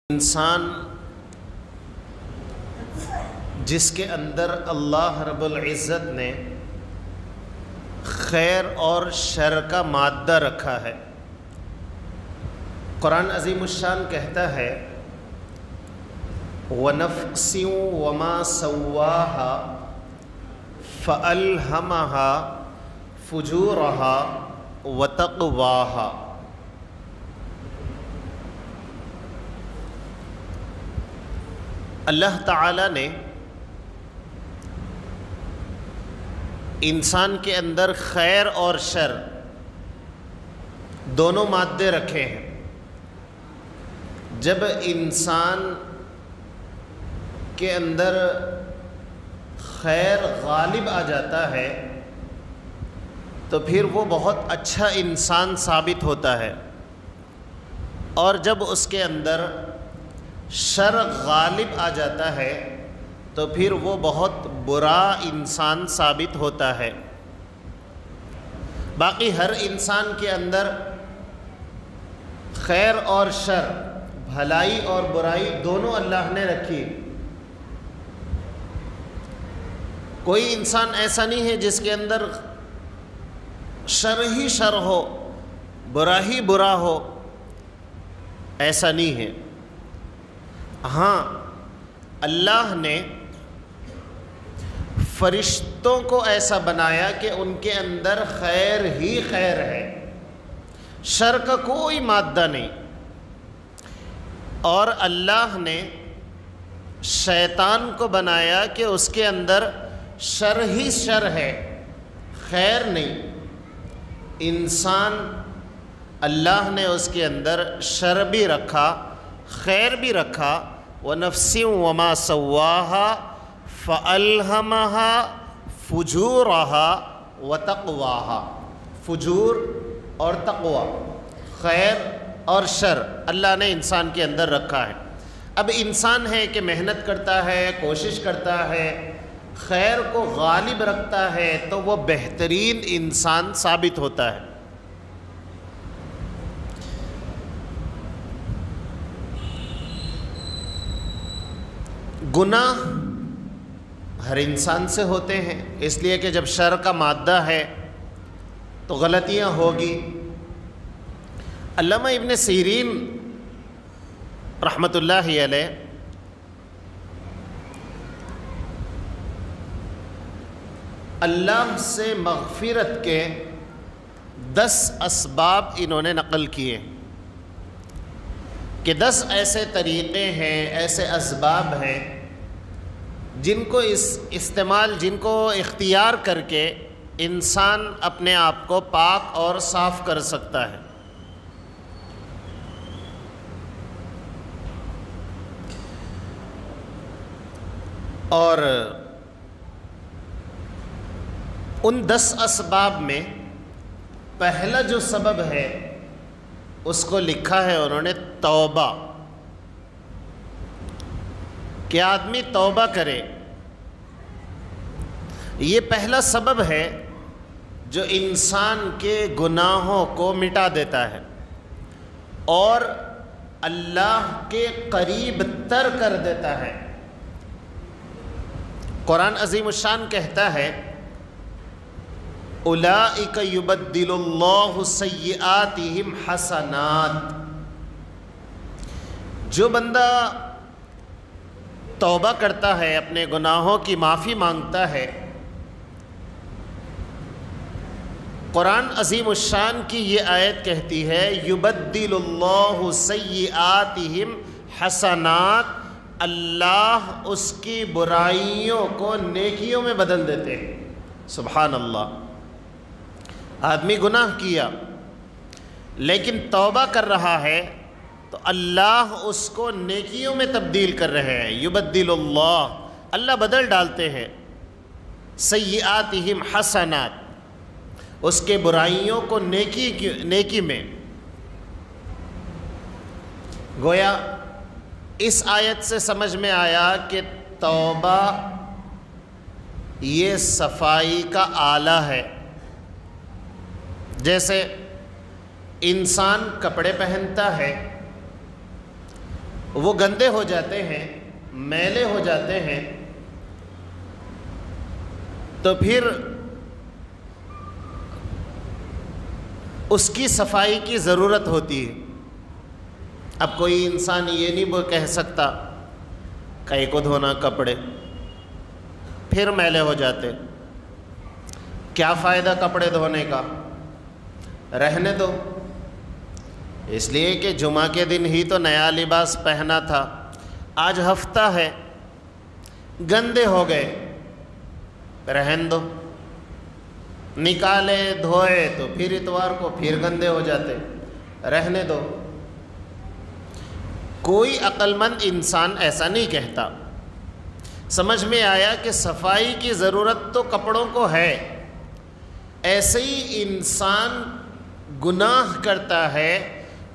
انسان جس کے اندر اللہ رب العزت نے خیر اور شر کا مادہ رکھا ہے۔ قرآن عظیم الشان کہتا ہے وَنَفْسٍ وَمَا سَوَّاهَا فَأَلْهَمَهَا فُجُورَهَا وَتَقْوَاهَا۔ اللہ تعالیٰ نے انسان کے اندر خیر اور شر دونوں مادے رکھے ہیں۔ جب انسان کے اندر خیر غالب آ جاتا ہے تو پھر وہ بہت اچھا انسان ثابت ہوتا ہے، اور جب اس کے اندر شر غالب آ جاتا ہے تو پھر وہ بہت برا انسان ثابت ہوتا ہے۔ باقی ہر انسان کے اندر خیر اور شر، بھلائی اور برائی دونوں اللہ نے رکھی۔ کوئی انسان ایسا نہیں ہے جس کے اندر شر ہی شر ہو، برا ہی برا ہو، ایسا نہیں ہے۔ ہاں، اللہ نے فرشتوں کو ایسا بنایا کہ ان کے اندر خیر ہی خیر ہے، شر کا کوئی مادہ نہیں، اور اللہ نے شیطان کو بنایا کہ اس کے اندر شر ہی شر ہے، خیر نہیں۔ انسان اللہ نے اس کے اندر شر بھی رکھا، خیر بھی رکھا۔ وَنَفْسٍ وَمَا سَوَّاهَا فَأَلْهَمَهَا فُجُورَهَا وَتَقْوَاهَا۔ فجور اور تقوی، خیر اور شر اللہ نے انسان کے اندر رکھا ہے۔ اب انسان ہے کہ محنت کرتا ہے، کوشش کرتا ہے، خیر کو غالب رکھتا ہے تو وہ بہترین انسان ثابت ہوتا ہے۔ گناہ ہر انسان سے ہوتے ہیں، اس لیے کہ جب شر کا مادہ ہے تو غلطیاں ہوگی۔ علامہ ابن سیرین رحمۃ اللہ علیہ اللہ سے مغفرت کے 10 اسباب انہوں نے نقل کیے کہ 10 ایسے طریقے ہیں، ایسے اسباب ہیں جن کو جن کو اختیار کر کے انسان اپنے آپ کو پاک اور صاف کر سکتا ہے۔ اور ان 10 اسباب میں پہلا جو سبب ہے اس کو لکھا ہے انہوں نے توبہ، کہ آدمی توبہ کرے۔ یہ پہلا سبب ہے جو انسان کے گناہوں کو مٹا دیتا ہے اور اللہ کے قریب تر کر دیتا ہے۔ قرآن عظیم الشان کہتا ہے اولئک یبدل اللہ سیئاتہم حسنات۔ جو بندہ توبہ کرتا ہے، اپنے گناہوں کی معافی مانگتا ہے، قرآن عظیم الشان کی یہ آیت کہتی ہے یبدل اللہ سیئاتہم حسنات، اللہ اس کی برائیوں کو نیکیوں میں بدل دیتے ہیں۔ سبحان اللہ۔ آدمی گناہ کیا لیکن توبہ کر رہا ہے تو اللہ اس کو نیکیوں میں تبدیل کر رہے ہیں۔ یبدل اللہ، اللہ بدل ڈالتے ہیں، سیئاتہم حسنات، اس کے برائیوں کو نیکی میں۔ گویا اس آیت سے سمجھ میں آیا کہ توبہ یہ صفائی کا آلہ ہے۔ جیسے انسان کپڑے پہنتا ہے وہ گندے ہو جاتے ہیں، میلے ہو جاتے ہیں، تو پھر اس کی صفائی کی ضرورت ہوتی ہے۔ اب کوئی انسان یہ نہیں کہہ سکتا کئی کو دھونا کپڑے پھر میلے ہو جاتے، کیا فائدہ کپڑے دھونے کا، رہنے دو۔ اس لیے کہ جمعہ کے دن ہی تو نیا لباس پہنا تھا، آج ہفتہ ہے، گندے ہو گئے، رہن دو، نکالے دھوئے تو پھر اتوار کو پھر گندے ہو جاتے، رہنے دو۔ کوئی عقل مند انسان ایسا نہیں کہتا۔ سمجھ میں آیا کہ صفائی کی ضرورت تو کپڑوں کو ہے، ایسے ہی انسان گناہ کرتا ہے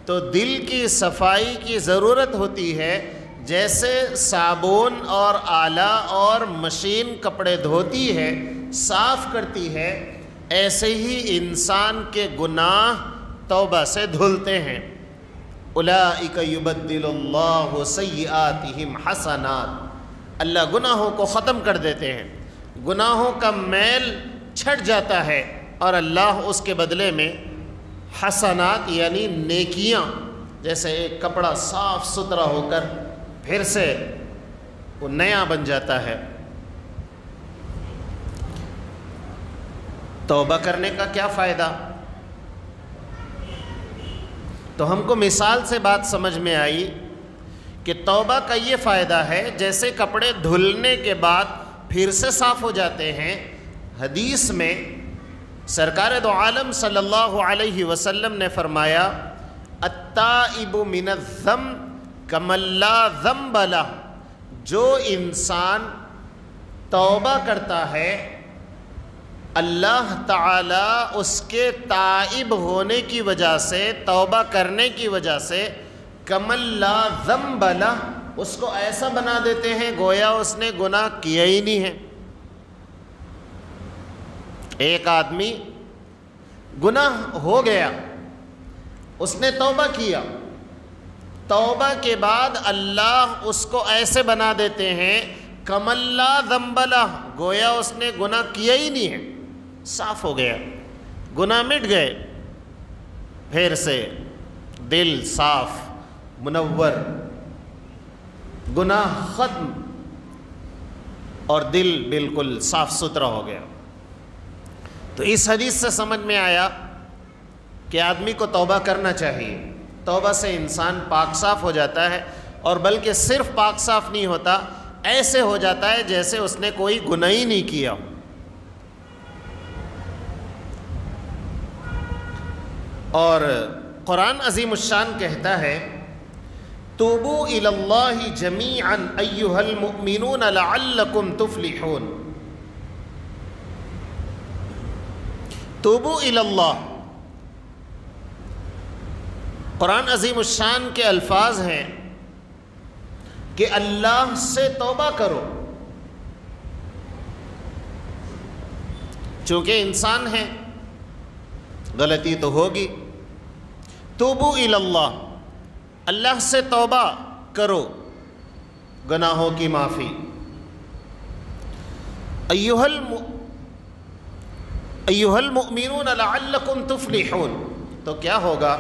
تو دل کی صفائی کی ضرورت ہوتی ہے۔ جیسے صابن اور آلہ اور مشین کپڑے دھوتی ہے، صاف کرتی ہے، ایسے ہی انسان کے گناہ توبہ سے دھلتے ہیں۔ اولئک یبدل اللہ سیئاتہم حسنات، اللہ گناہوں کو ختم کر دیتے ہیں، گناہوں کا میل چھٹ جاتا ہے، اور اللہ اس کے بدلے میں حسنات یعنی نیکیاں، جیسے ایک کپڑا صاف ستھرا ہو کر پھر سے وہ نیا بن جاتا ہے۔ توبہ کرنے کا کیا فائدہ؟ تو ہم کو مثال سے بات سمجھ میں آئی کہ توبہ کا یہ فائدہ ہے، جیسے کپڑے دھلنے کے بعد پھر سے صاف ہو جاتے ہیں۔ حدیث میں سرکار دو عالم صلی اللہ علیہ وسلم نے فرمایا، التائب من الذنب کمن لا ذنب لہ، جو انسان توبہ کرتا ہے اللہ تعالیٰ اس کے تائب ہونے کی وجہ سے، توبہ کرنے کی وجہ سے، کمن لا ذنب لہ، اس کو ایسا بنا دیتے ہیں گویا اس نے گناہ کیا ہی نہیں ہے۔ ایک آدمی گناہ ہو گیا، اس نے توبہ کیا، توبہ کے بعد اللہ اس کو ایسے بنا دیتے ہیں کمن لا ذنب لہ، گویا اس نے گناہ کیا ہی نہیں ہے، صاف ہو گیا، گناہ مٹ گئے، پھر سے دل صاف منور، گناہ ختم، اور دل بالکل صاف ستھرا ہو گیا۔ تو اس حدیث سے سمجھ میں آیا کہ آدمی کو توبہ کرنا چاہیے۔ توبہ سے انسان پاک صاف ہو جاتا ہے، اور بلکہ صرف پاک صاف نہیں ہوتا، ایسے ہو جاتا ہے جیسے اس نے کوئی گناہ ہی نہیں کیا۔ اور قرآن عظیم الشان کہتا ہے، توبوا الی اللہ جمیعا ایھا المؤمنون لعلکم تفلحون۔ توبوا الی اللہ، قرآن عظیم الشان کے الفاظ ہیں کہ اللہ سے توبہ کرو، چونکہ انسان ہے، غلطی تو ہوگی۔ توبوا الی اللہ، اللہ سے توبہ کرو، گناہوں کی معافی۔ ایھا المؤمنون لعلکم تفلحون، تو کیا ہوگا؟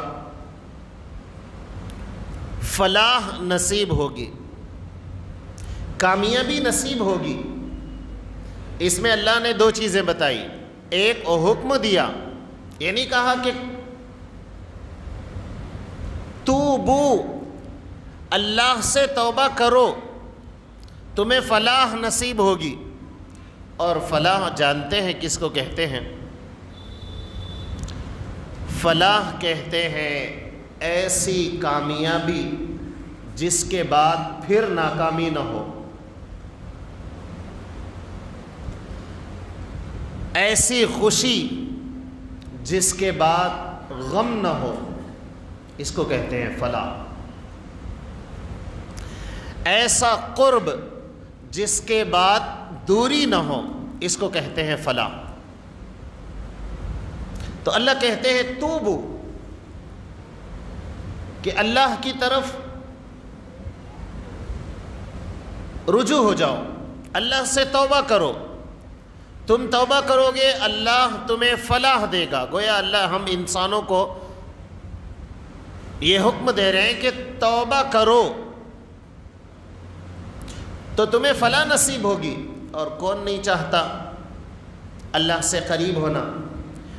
فلاح نصیب ہوگی، کامیابی نصیب ہوگی۔ اس میں اللہ نے دو چیزیں بتائی، ایک حکم دیا، یہ نہیں کہا کہ توبو، اللہ سے توبہ کرو تمہیں فلاح نصیب ہوگی، اور فلاح جانتے ہیں کس کو کہتے ہیں؟ فلاح کہتے ہیں ایسی کامیابی جس کے بعد پھر ناکامی نہ ہو، ایسی خوشی جس کے بعد غم نہ ہو، اس کو کہتے ہیں فلاح۔ ایسا قرب جس کے بعد دوری نہ ہو، اس کو کہتے ہیں فلاح۔ تو اللہ کہتے ہیں توبو، کہ اللہ کی طرف رجوع ہو جاؤ، اللہ سے توبہ کرو، تم توبہ کرو گے اللہ تمہیں فلاح دے گا۔ گویا اللہ ہم انسانوں کو یہ حکم دے رہے ہیں کہ توبہ کرو تو تمہیں فلاح نصیب ہوگی۔ اور کون نہیں چاہتا اللہ سے قریب ہونا؟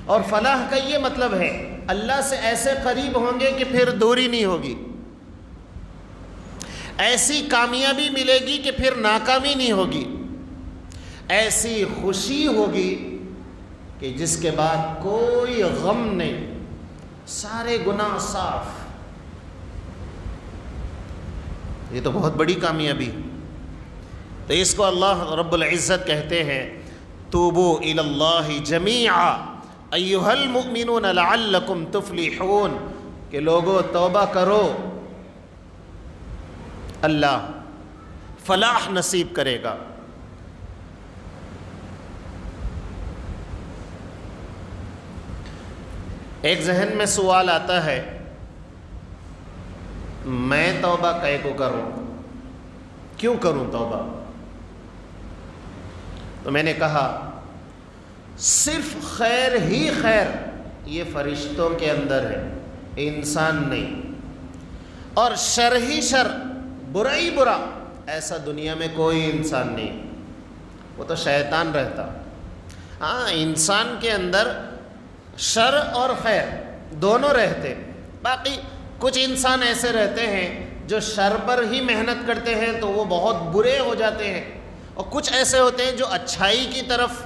اور فلاح کا یہ مطلب ہے اللہ سے ایسے قریب ہوں گے کہ پھر دوری نہیں ہوگی، ایسی کامیابی ملے گی کہ پھر ناکامی نہیں ہوگی، ایسی خوشی ہوگی کہ جس کے بعد کوئی غم نہیں، سارے گناہ صاف۔ یہ تو بہت بڑی کامیابی۔ تو اس کو اللہ رب العزت کہتے ہیں توبوا الی اللہ جمیعا ایھا المؤمنون لعلکم تفلحون، کہ لوگوں توبہ کرو، اللہ فلاح نصیب کرے گا۔ ایک ذہن میں سوال آتا ہے، میں توبہ کئے کو کروں، کیوں کروں توبہ؟ تو میں نے کہا صرف خیر ہی خیر یہ فرشتوں کے اندر ہے، انسان نہیں، اور شر ہی شر، برا ہی برا، ایسا دنیا میں کوئی انسان نہیں، وہ تو شیطان رہتا۔ ہاں انسان کے اندر شر اور خیر دونوں رہتے، باقی کچھ انسان ایسے رہتے ہیں جو شر پر ہی محنت کرتے ہیں تو وہ بہت برے ہو جاتے ہیں، اور کچھ ایسے ہوتے ہیں جو اچھائی کی طرف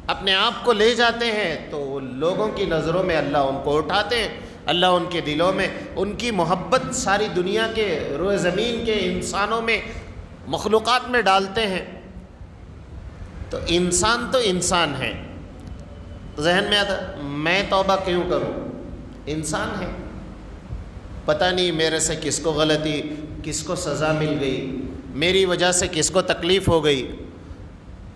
اپنے آپ کو لے جاتے ہیں تو لوگوں کی نظروں میں اللہ ان کو اٹھاتے ہیں، اللہ ان کے دلوں میں ان کی محبت ساری دنیا کے روئے زمین کے انسانوں میں، مخلوقات میں ڈالتے ہیں۔ تو انسان ہے۔ ذہن میں آتا میں توبہ کیوں کروں؟ انسان ہے، پتہ نہیں میرے سے کس کو غلطی، کس کو سزا مل گئی، میری وجہ سے کس کو تکلیف ہو گئی،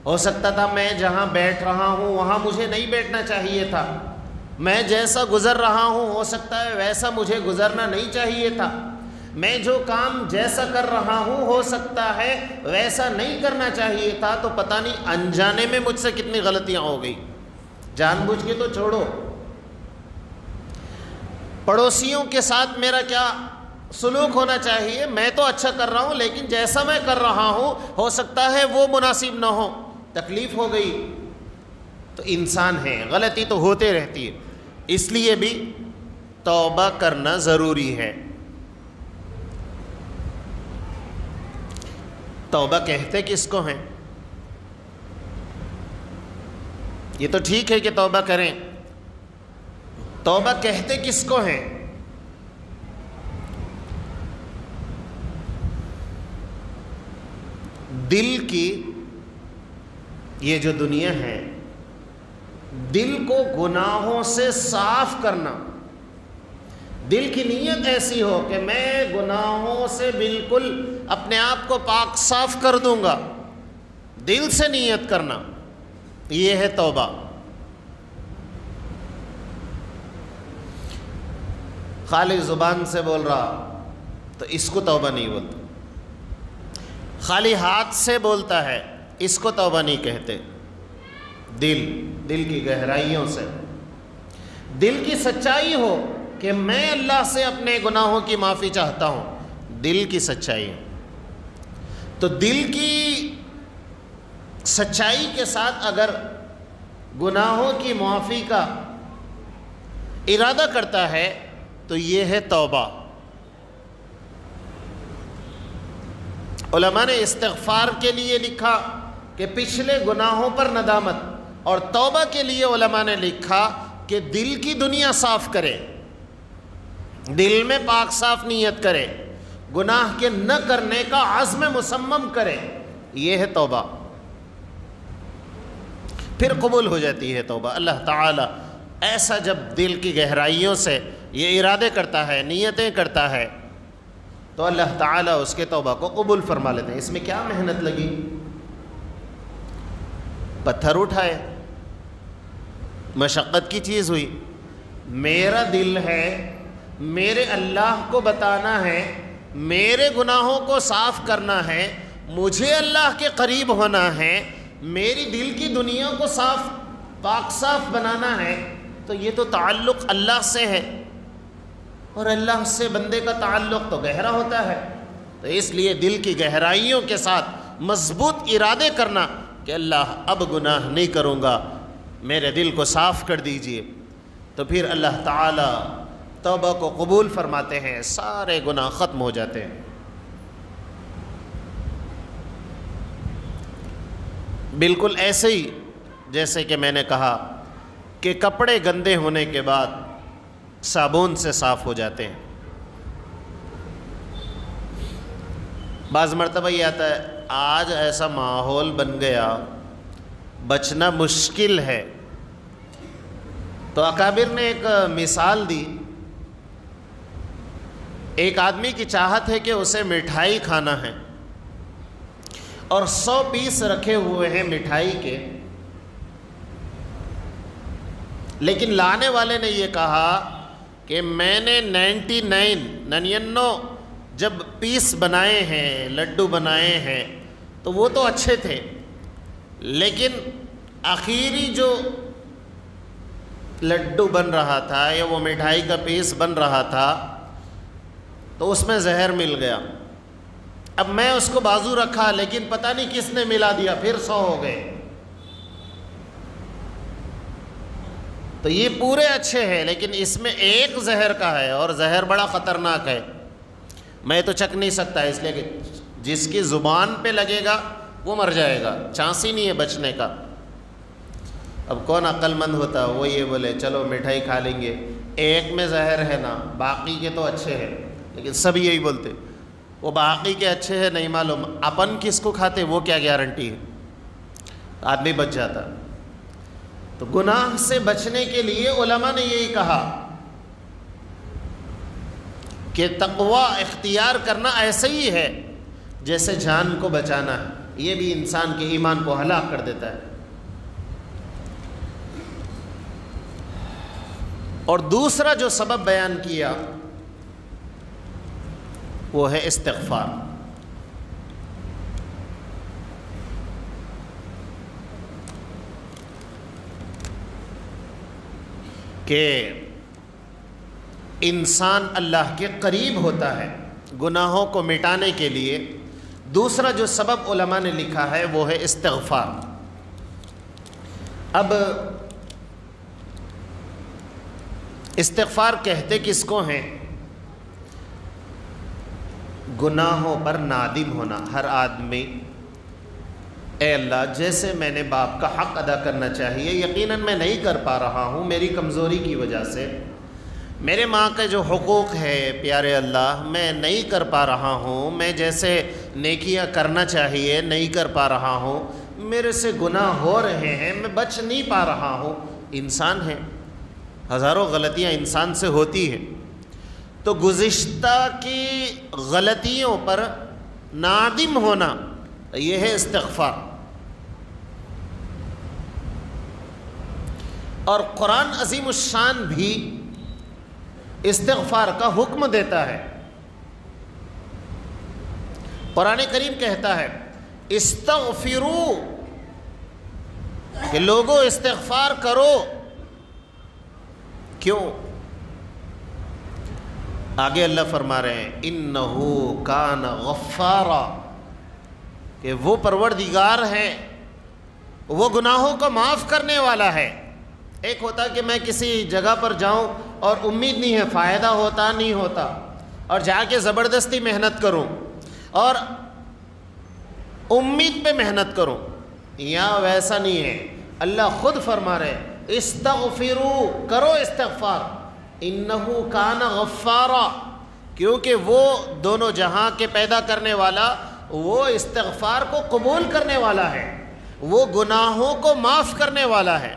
ہو سکتا تھا میں جہاں بیٹھ رہا ہوں وہاں مجھے نہیں بیٹھنا چاہیے تھا، میں جیسا گزر رہا ہوں ہو سکتا ہے ویسا مجھے گزرنا نہیں چاہیے تھا، میں جو کام جیسا کر رہا ہوں ہو سکتا ہے ویسا نہیں کرنا چاہیے تھا، تو پتہ نہیں انجانے میں مجھ سے کتنی غلطیاں ہو گئی، جان بوجھ کے تو چھوڑو، پڑوسیوں کے ساتھ میرا کیا سلوک ہونا چاہیے، میں تو اچھا کر رہا ہوں لیکن جیسا میں کر رہا ہوں ہو سکتا ہے وہ مناسب نہ ہو، تکلیف ہو گئی۔ تو انسان ہے، غلطی تو ہوتے رہتی ہے، اس لیے بھی توبہ کرنا ضروری ہے۔ توبہ کہتے کس کو ہیں؟ یہ تو ٹھیک ہے کہ توبہ کریں، توبہ کہتے کس کو ہیں؟ دل کی یہ جو دنیا ہے، دل کو گناہوں سے صاف کرنا، دل کی نیت ایسی ہو کہ میں گناہوں سے بالکل اپنے آپ کو پاک صاف کر دوں گا، دل سے نیت کرنا، یہ ہے توبہ۔ خالی زبان سے بول رہا تو اس کو توبہ نہیں بولتا، خالی ہاتھ سے بولتا ہے اس کو توبہ نہیں کہتے، دل کی گہرائیوں سے، دل کی سچائی ہو کہ میں اللہ سے اپنے گناہوں کی معافی چاہتا ہوں، دل کی سچائی ہے۔ تو دل کی سچائی کے ساتھ اگر گناہوں کی معافی کا ارادہ کرتا ہے تو یہ ہے توبہ۔ علماء نے استغفار کے لیے لکھا کہ پچھلے گناہوں پر ندامت، اور توبہ کے لیے علماء نے لکھا کہ دل کی دنیا صاف کرے، دل میں پاک صاف نیت کرے، گناہ کے نہ کرنے کا عزم مصمم کرے، یہ ہے توبہ، پھر قبول ہو جاتی ہے توبہ۔ اللہ تعالیٰ ایسا جب دل کی گہرائیوں سے یہ ارادے کرتا ہے، نیتیں کرتا ہے، تو اللہ تعالیٰ اس کے توبہ کو قبول فرما لیتے ہیں۔ اس میں کیا محنت لگی؟ پتھر اٹھائے، مشقت کی چیز ہوئی، میرا دل ہے، میرے اللہ کو بتانا ہے، میرے گناہوں کو صاف کرنا ہے، مجھے اللہ کے قریب ہونا ہے، میری دل کی دنیا کو صاف پاک صاف بنانا ہے، تو یہ تو تعلق اللہ سے ہے، اور اللہ سے بندے کا تعلق تو گہرا ہوتا ہے۔ تو اس لیے دل کی گہرائیوں کے ساتھ مضبوط ارادے کرنا کہ اللہ اب گناہ نہیں کروں گا، میرے دل کو صاف کر دیجئے، تو پھر اللہ تعالی توبہ کو قبول فرماتے ہیں، سارے گناہ ختم ہو جاتے ہیں۔ بالکل ایسے ہی جیسے کہ میں نے کہا کہ کپڑے گندے ہونے کے بعد صابن سے صاف ہو جاتے ہیں۔ بعض مرتبہ یہ آتا ہے آج ایسا ماحول بن گیا بچنا مشکل ہے، تو اکابر نے ایک مثال دی، ایک آدمی کی چاہت ہے کہ اسے مٹھائی کھانا ہے اور 100 پیس رکھے ہوئے ہیں مٹھائی کے، لیکن لانے والے نے یہ کہا کہ میں نے 99 جب پیس بنائے ہیں، لڈو بنائے ہیں تو وہ تو اچھے تھے، لیکن آخری جو لڈو بن رہا تھا یا وہ مٹھائی کا پیس بن رہا تھا تو اس میں زہر مل گیا۔ اب میں اس کو بازو رکھا، لیکن پتہ نہیں کس نے ملا دیا، پھر 100 ہو گئے۔ تو یہ پورے اچھے ہیں، لیکن اس میں ایک زہر کا ہے، اور زہر بڑا خطرناک ہے، میں تو چکھ نہیں سکتا، اس لیے کہ جس کی زبان پہ لگے گا وہ مر جائے گا، چانس ہی نہیں ہے بچنے کا۔ اب کون عقل مند ہوتا وہ یہ بولے چلو مٹھائی کھا لیں گے، ایک میں زہر ہے نا، باقی کے تو اچھے ہیں، لیکن سب یہی بولتے وہ باقی کے اچھے ہیں، نہیں معلوم اپن کس کو کھاتے وہ کیا گارنٹی ہے، آدمی بچ جاتا۔ تو گناہ سے بچنے کے لیے علماء نے یہی کہا کہ تقوی اختیار کرنا ایسا ہی ہے جیسے جان کو بچانا ہے، یہ بھی انسان کے ایمان کو ہلاک کر دیتا ہے۔ اور دوسرا جو سبب بیان کیا وہ ہے استغفار۔ کہ انسان اللہ کے قریب ہوتا ہے گناہوں کو مٹانے کے لیے۔ دوسرا جو سبب علماء نے لکھا ہے وہ ہے استغفار۔ اب استغفار کہتے کس کو ہیں؟ گناہوں پر نادم ہونا۔ ہر آدمی اے اللہ جیسے میں نے باپ کا حق ادا کرنا چاہیے یقیناً میں نہیں کر پا رہا ہوں میری کمزوری کی وجہ سے، میرے ماں کے جو حقوق ہے پیارے اللہ میں نہیں کر پا رہا ہوں، میں جیسے نیکیاں کرنا چاہیے نہیں کر پا رہا ہوں، میرے سے گناہ ہو رہے ہیں میں بچ نہیں پا رہا ہوں۔ انسان ہے، ہزاروں غلطیاں انسان سے ہوتی ہیں، تو گزشتہ کی غلطیوں پر نادم ہونا یہ ہے استغفار۔ اور قرآن عظیم الشان بھی استغفار کا حکم دیتا ہے۔ قرآن کریم کہتا ہے استغفروا، کہ لوگوں استغفار کرو۔ کیوں؟ آگے اللہ فرما رہے ہیں انہو کان غفارا، کہ وہ پروردگار ہے وہ گناہوں کو معاف کرنے والا ہے۔ ایک ہوتا کہ میں کسی جگہ پر جاؤں اور امید نہیں ہے فائدہ ہوتا نہیں ہوتا اور جا کے زبردستی محنت کروں اور امید پہ محنت کروں، یہاں ویسا نہیں ہے۔ اللہ خود فرما رہے استغفروا، کرو استغفار، انہو کان غفارا، کیونکہ وہ دونوں جہاں کے پیدا کرنے والا وہ استغفار کو قبول کرنے والا ہے، وہ گناہوں کو معاف کرنے والا ہے،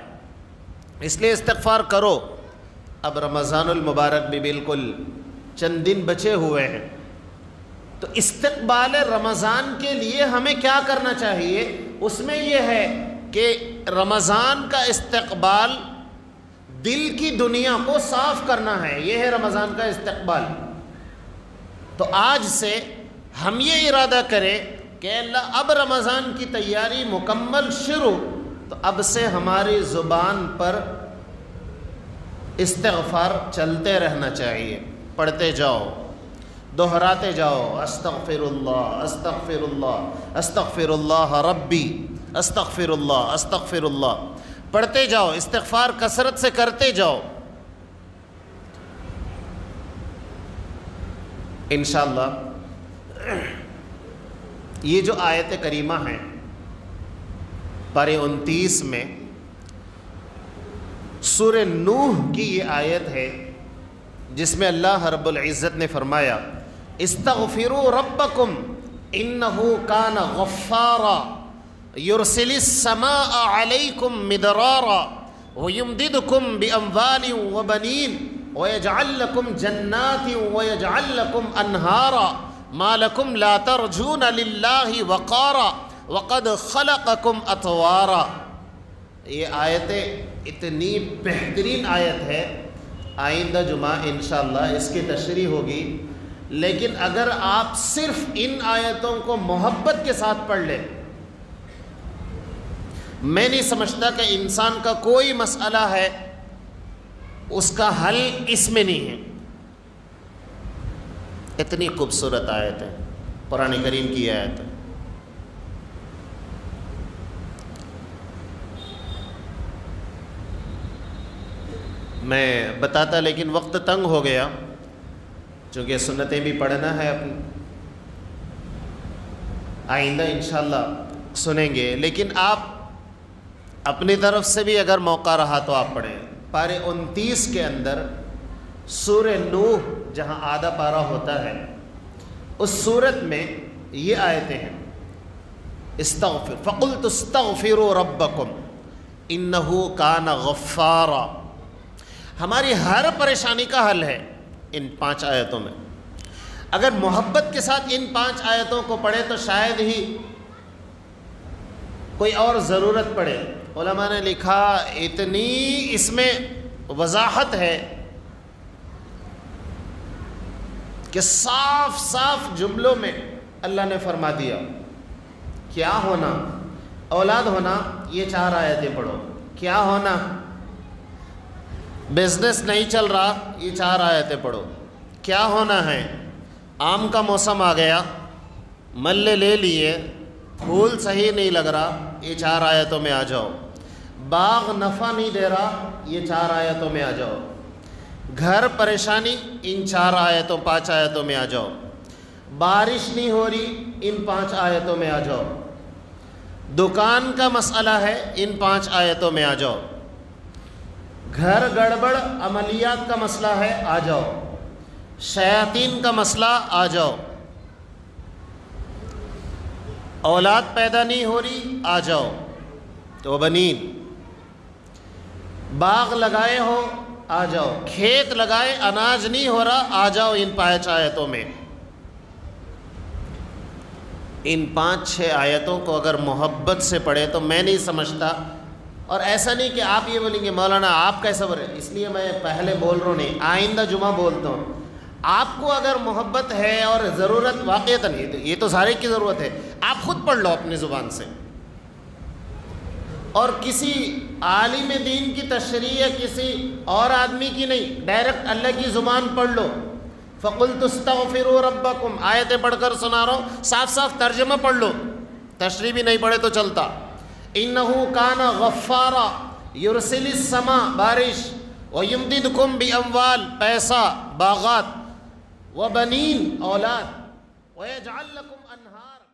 اس لیے استغفار کرو۔ اب رمضان المبارک بھی بالکل چند دن بچے ہوئے ہیں، تو استقبال رمضان کے لیے ہمیں کیا کرنا چاہیے؟ اس میں یہ ہے کہ رمضان کا استقبال دل کی دنیا کو صاف کرنا ہے، یہ ہے رمضان کا استقبال۔ تو آج سے ہم یہ ارادہ کریں کہ اللہ اب رمضان کی تیاری مکمل شروع، تو اب سے ہماری زبان پر استغفار چلتے رہنا چاہیے، پڑھتے جاؤ، دہراتے جاؤ، استغفر اللہ استغفر اللہ استغفر اللہ ربی استغفر اللہ استغفر اللہ، پڑھتے جاؤ، استغفار کثرت سے کرتے جاؤ، انشاءاللہ۔ یہ جو آیت کریمہ ہیں پارے 29 میں، سورہ نوح کی یہ آیت ہے جس میں اللہ رب العزت نے فرمایا استغفروا ربکم انہ کان غفارا یرسل السماء علیکم مدرارا ویمددکم باموال وبنین ویجعل لکم جنات ویجعل لکم انہارا ما لکم لا ترجون للہ وقارا وقد خلقکم اطوارا۔ یہ آیتیں اتنی بہترین آیت ہے، آئندہ جمعہ انشاءاللہ اس کی تشریح ہوگی، لیکن اگر آپ صرف ان آیتوں کو محبت کے ساتھ پڑھ لیں، میں نہیں سمجھتا کہ انسان کا کوئی مسئلہ ہے اس کا حل اس میں نہیں ہے۔ اتنی خوبصورت آیت ہے، قرآن کریم کی آیت ہے۔ میں بتاتا لیکن وقت تنگ ہو گیا، چونکہ سنتیں بھی پڑھنا ہے اپنی، آئندہ انشاءاللہ سنیں گے، لیکن آپ اپنی طرف سے بھی اگر موقع رہا تو آپ پڑھیں۔ پارے 29 کے اندر سورہ نوح جہاں آدھا پارہ ہوتا ہے، اس سورت میں یہ آیتیں ہیں، استغفر فقلت استغفروا ربکم انہ کان غفارا۔ ہماری ہر پریشانی کا حل ہے ان 5 آیتوں میں۔ اگر محبت کے ساتھ ان 5 آیتوں کو پڑھے تو شاید ہی کوئی اور ضرورت پڑے۔ علماء نے لکھا اتنی اس میں وضاحت ہے کہ صاف صاف جملوں میں اللہ نے فرما دیا کیا ہونا، اولاد ہونا یہ 4 آیتیں پڑھو، کیا ہونا بزنس نہیں چل رہا یہ 4 آیتیں پڑھو، کیا ہونا ہے آم کا موسم آ گیا ملے لے لیے پھول صحیح نہیں لگ رہا یہ 4 آیتوں میں آ جاؤ، باغ نفع نہیں دے رہا یہ 4 آیتوں میں آ جاؤ، گھر پریشانی ان 4 آیتوں 5 آیتوں میں آ جاؤ، بارش نہیں ہو رہی ان 5 آیتوں میں آ جاؤ، دکان کا مسئلہ ہے ان 5 آیتوں میں آ جاؤ، گھر گڑبڑ عملیات کا مسئلہ ہے آ جاؤ، شیاطین کا مسئلہ آ جاؤ، اولاد پیدا نہیں ہو رہی آ جاؤ، تو بنین، باغ لگائے ہو آ جاؤ، کھیت لگائے اناج نہیں ہو رہا آ جاؤ ان 5 آیتوں میں۔ ان 5-6 آیتوں کو اگر محبت سے پڑھے تو میں نہیں سمجھتا، اور ایسا نہیں کہ آپ یہ بولیں گے مولانا آپ کیسا بولے، اس لیے میں پہلے بول رہا ہوں نہیں، آئندہ جمعہ بولتا ہوں، آپ کو اگر محبت ہے اور ضرورت واقعتاً یہ تو سارے کی ضرورت ہے، آپ خود پڑھ لو اپنی زبان سے، اور کسی عالم دین کی تشریح کسی اور آدمی کی نہیں، ڈائریکٹ اللہ کی زبان پڑھ لو۔ فَقُلْتُ اسْتَغْفِرُوا رَبَّكُمْ آیتیں پڑھ کر سنا رہا ہوں، صاف صاف ترجمہ پڑھ لو، تشریح بھی نہیں پڑھے تو چلتا۔ إِنَّهُ كَانَ غَفَّارًا يُرْسِلِ السَّمَاءَ بارش وَيُمْدِدْكُمْ بِأَمْوَالٍ پیسہ باغات وَبَنِينَ اولاد وَيَجْعَلْ لَكُمْ أَنْهَارًا